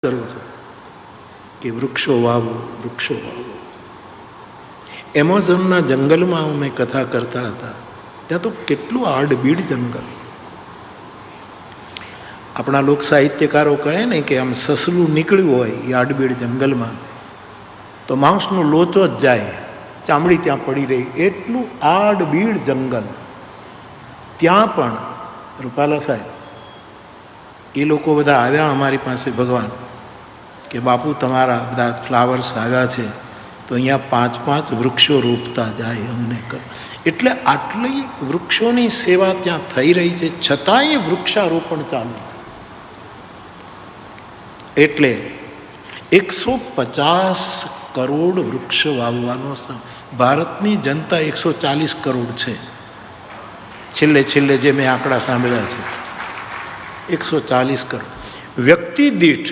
કરું છું કે વૃક્ષો વાવો, વૃક્ષો વાવો. એમેઝોનના જંગલમાં અમે કથા કરતા હતા. ત્યાં તો કેટલું આડબીડ જંગલ. આપણા લોક સાહિત્યકારો કહે ને કે આમ સસલું નીકળ્યું હોય એ આડબીડ જંગલમાં તો માંસનો લોચો જ જાય, ચામડી ત્યાં પડી રહી, એટલું આડબીડ જંગલ. ત્યાં પણ રૂપાલા સાહેબ એ લોકો બધા આવ્યા અમારી પાસે, ભગવાન કે બાપુ તમારા બધા ફ્લાવર્સ આવ્યા છે તો અહીંયા 5-5 વૃક્ષો રોપતા જાય અમને કર. એટલે આટલી વૃક્ષોની સેવા ત્યાં થઈ રહી છે, છતાંય વૃક્ષારોપણ ચાલુ છે. એટલે 150 કરોડ વૃક્ષ વાવવાનો. ભારતની જનતા 140 કરોડ છે. છેલ્લે જે મેં આંકડા સાંભળ્યા છે 140 કરોડ. વ્યક્તિ દીઠ